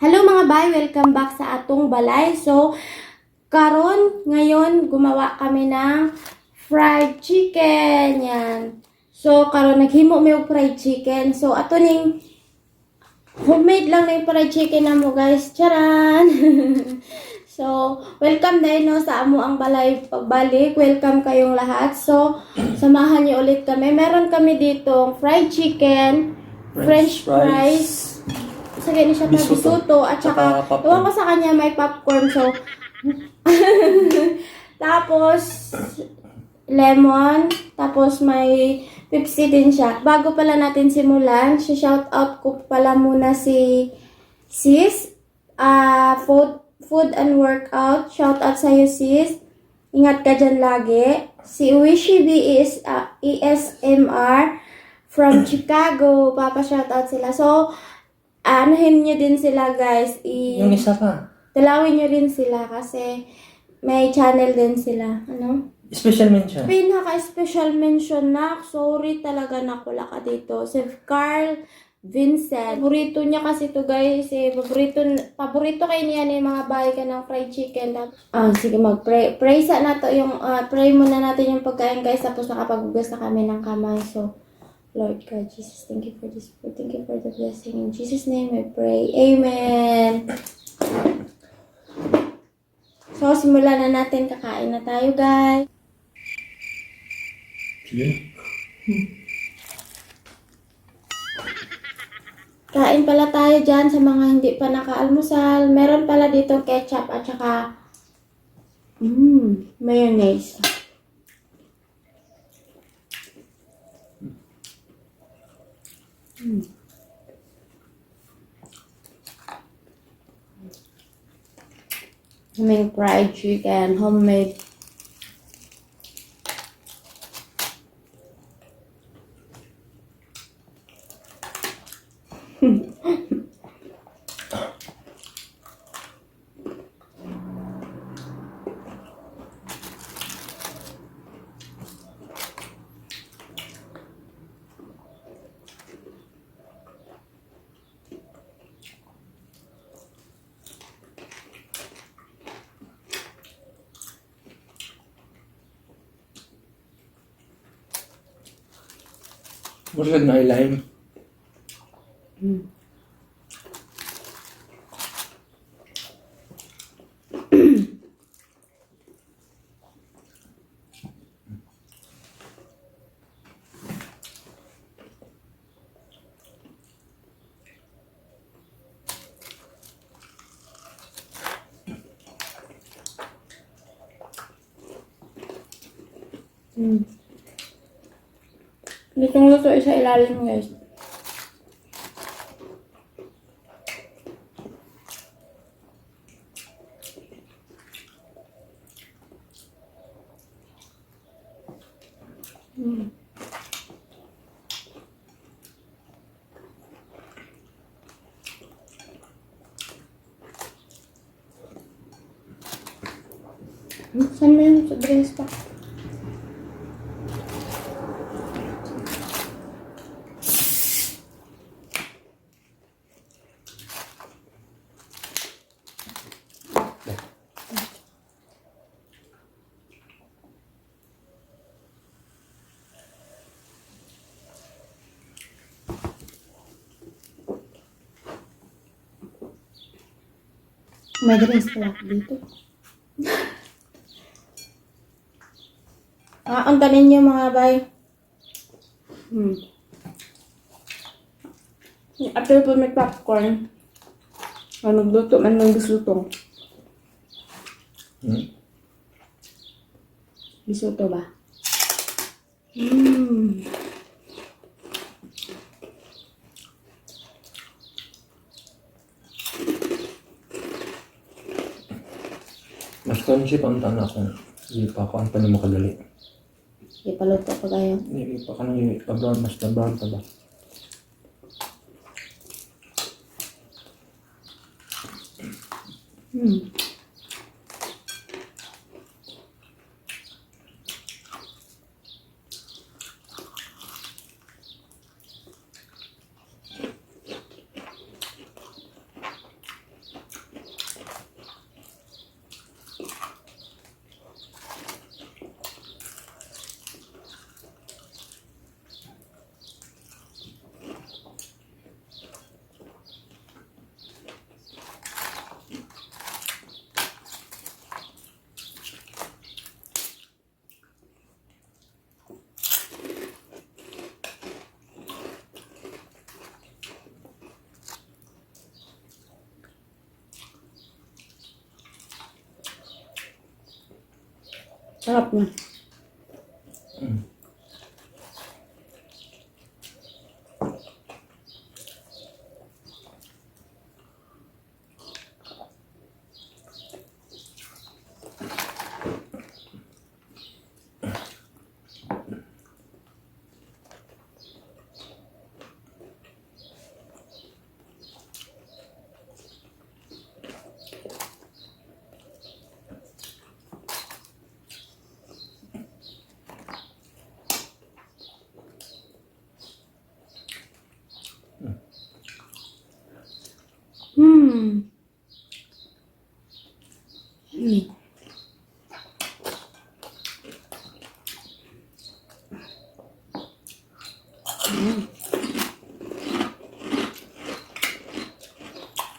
Hello mga bay, welcome back sa atong balay. So, ngayon, gumawa kami ng fried chicken. Yan. So, karon naghimo may fried chicken. So, ato ning homemade lang na yung fried chicken na mo guys. Charan! So, welcome din no, sa amo ang balay pagbalik. Welcome kayong lahat. So, samahan niyo ulit kami. Meron kami dito fried chicken, French fries, sagay ni siya bisuto at saka tuwang ko sa kanya may popcorn, so tapos lemon, tapos may Pepsi din siya. Bago pala natin simulan, shout out ko pala muna si sis, food and workout. Shout out sa iyo sis, ingat ka dyan lagi. Si Wishy B is ESMR from Chicago, papa shout out sila. So anuhin nyo din sila guys. Yung isa pa. Dalawin nyo rin sila kasi may channel din sila. Ano? Special mention. Pinaka-special mention na. Sorry talaga nakula ka dito. Si Carl Vincent. Paborito niya kasi to guys. Paborito kayo niya yung mga bahay ka ng fried chicken. Sige mag-pray. Pray sa na to yung, pray muna natin yung pagkain guys. Tapos nakapagbugas na kami ng kamay. So, Lord God, Jesus, thank you for this food. Thank you for the blessing. In Jesus' name I pray. Amen. So, simulan na natin. Kakain na tayo, guys. Sige. Kain pala tayo dyan sa mga hindi pa nakaalmusal. Meron pala dito ketchup at saka mayonnaise. Aming fried chicken, homemade. Murag na ilalim. Lutong luto sa ilalim guys. Saan mo yung dress pa? May dress pala dito. Ang tanin niyo mga bay. After po may popcorn. Nagluto man ng bisuto. Bisuto ba? Mas conscious ang tanan ako. Hindi pa ako ang tanan makadali. Ipaluto pa kayo. Hindi pa ka nang i-brown. Mas na-brown pa ba? Sarap na.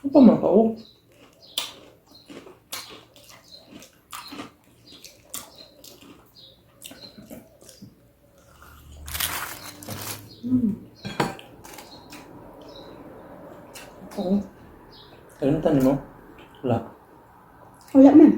Ano pa mga kao? Oo. Ano tanin mo? Wala. Wala man.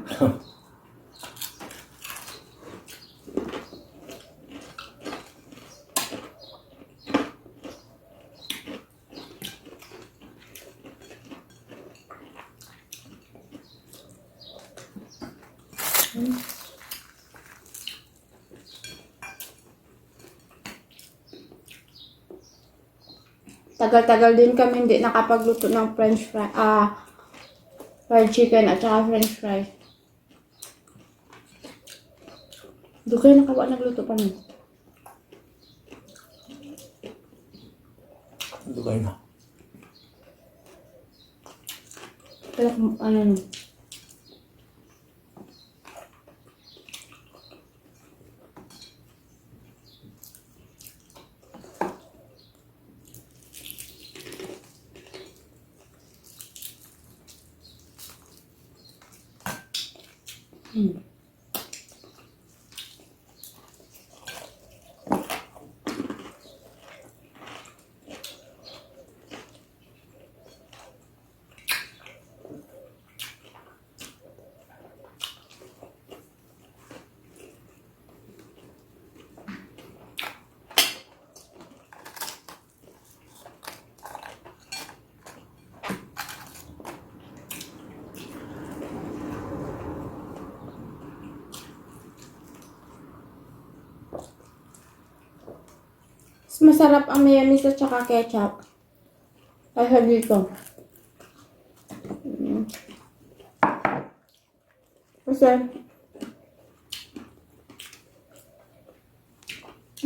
Tagal-tagal din kami hindi nakapagluto ng fried chicken at saka french fries. Doon kayo nagluto pa nun. Dugay na. Pero ano nun. Mas masarap ang mayonnaise at saka ketchup. Kaysa dito. Kasi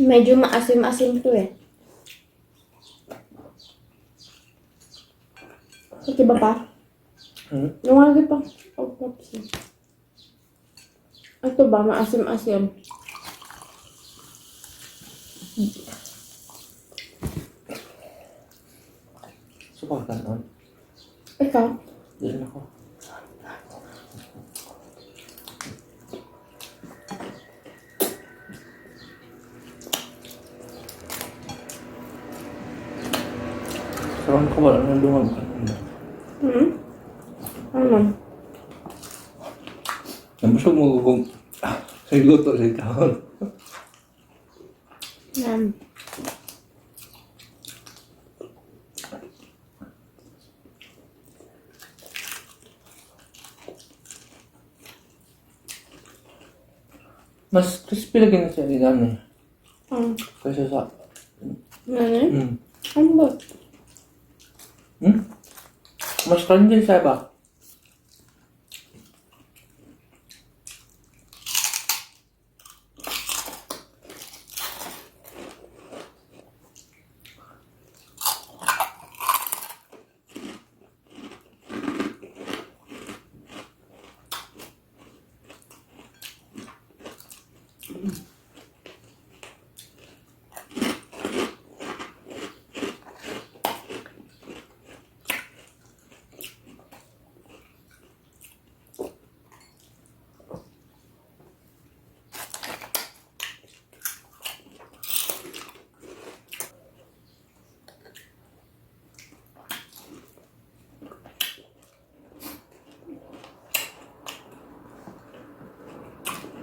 medyo maasim-asim to eh. Ito ba pa? Yung lagi pa. Oh, oops. Ito ba? Maasim-asim. Suportan on. Ikaw? Diyan ako. Sarang ko wala nang lumag. Ano man? Nabusog mo kung sa luto sa kahon. Yan. Mas crispy lagi na siya ilan eh. Kaysa sa... Ano? Ano ba? Mas crunchy siya ba?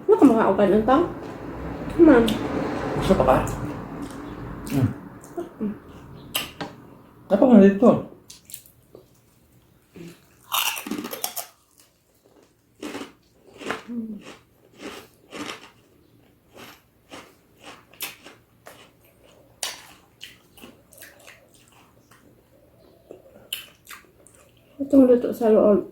Ano ka makauban ng tao? Come on. Gusto pa ka? Apa nga dito? Itong luto sa loob.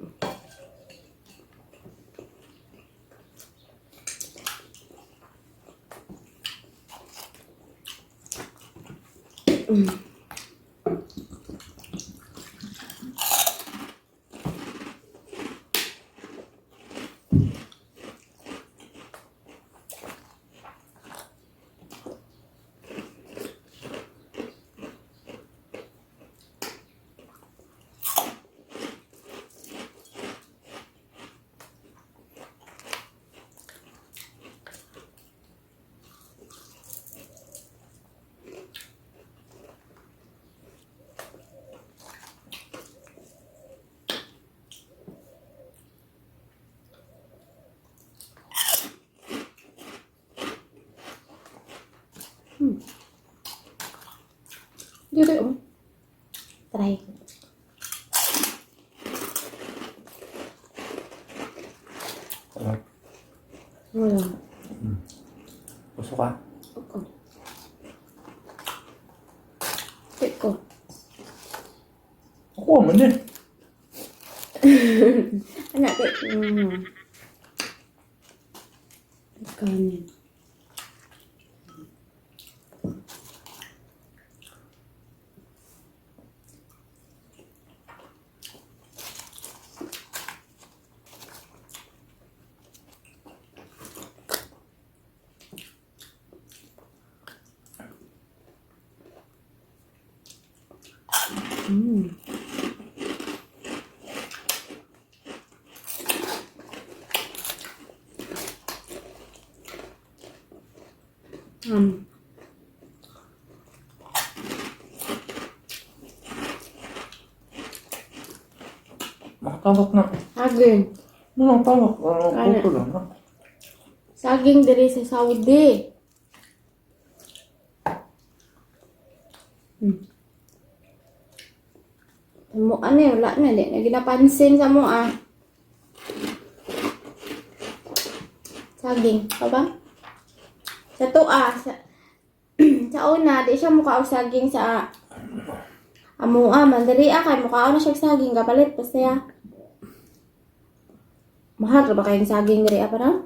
Dito oh. Try. Wala. Gusto ka? Ako. Take ko. Ako naman din. Anak ko. Kanin. Makatawag na. Saging. Ano ang tawag? Ano Ano? puto lang ha? Saging diri sa Saudi. Mo ano wala na di na ginapansin sa mo ah. Saging, pa ba? Sa tuwa, sa una, di siya mukha o saging sa amua, mandali kay mukha na siya saging, kapalit, basta ya. Mahal ka ba kayong saging diri pa na?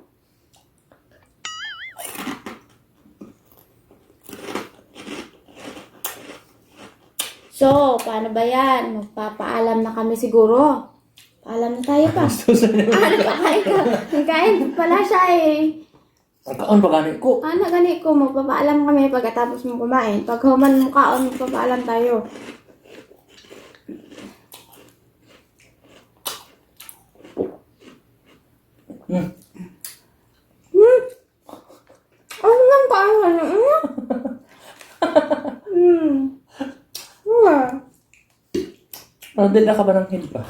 So, paano ba yan? Magpapaalam na kami siguro. Paalam na tayo pa. Nagkakain ka. Nagkain pala siya eh. Ang kaon pa gani ko. Gani ko, magpapaalam kami pagkatapos mo kumain. Pag human mo kaon, magpapaalam tayo. Ano nang kaon? Nadala ka ba ng head pa?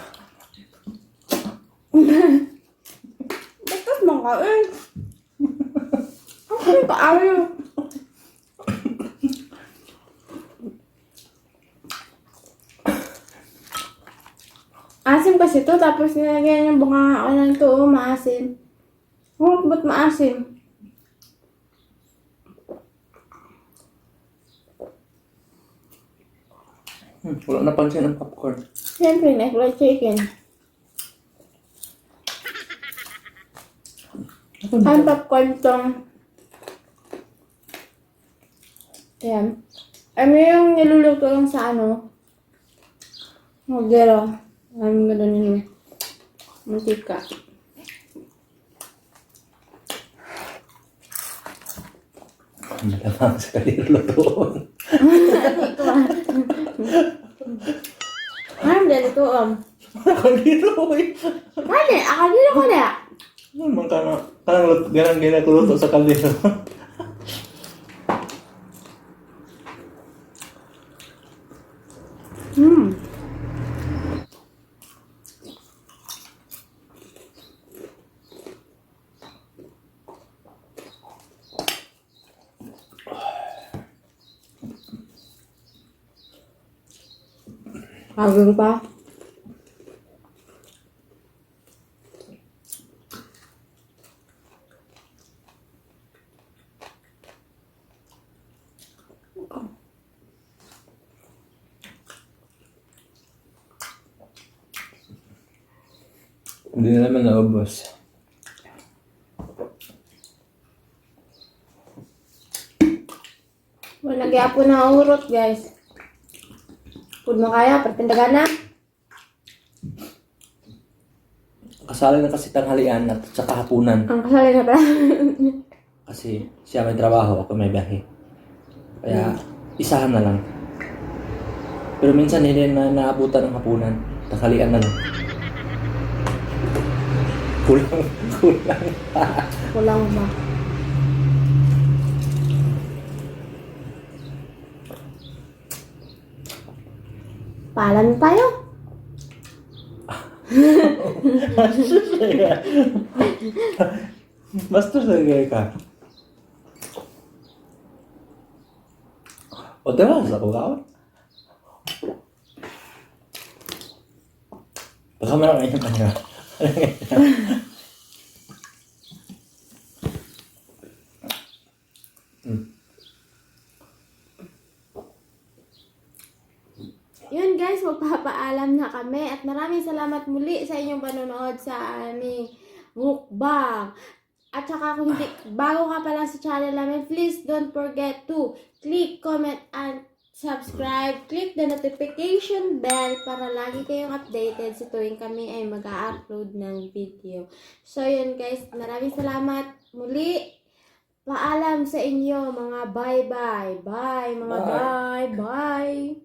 Bakas mong kain. Ako yung kaayo. Asim kasi to, tapos nilagyan yung bunga ako ng tuo, maasim. Oh, ba't maasim? Wala napansin ang popcorn. Siyempre, fried chicken. Ang popcorn tong... Ayan. Ano yung niluluto lang sa ano? Magdero. Ang ganda nyo. Mantika. Malamang sa kalulutuon. Ano dito Kaliro eh. Kani, akali ko na. Naman ka na. Kanang ganang ginakuluto sa kaliro. Agad pa. Hindi na naman naubos. Wala po na urot, guys. Pud mo kaya, pertindagan na. Kasali na kasi tanghalian at saka hapunan. Ang kasali na ba? Kasi siya may trabaho, ako may biyahe. Kaya isahan na lang. Pero minsan hindi na naabutan ng hapunan. Tanghalian na lang. Kulang. Kulang ba? Paalam na tayo. Basta sagay ka. O diba, sa kukaon? Baka marami yung kanya. Yun guys, magpapaalam na kami at maraming salamat muli sa inyong panonood sa aming mukbang. At saka kung hindi, bago ka pa lang sa channel namin, please don't forget to click, comment, and subscribe. Click the notification bell para lagi kayong updated sa tuwing kami ay mag-upload ng video. So yun guys, maraming salamat muli. Paalam sa inyo mga bye-bye. Bye mga bye. Bye.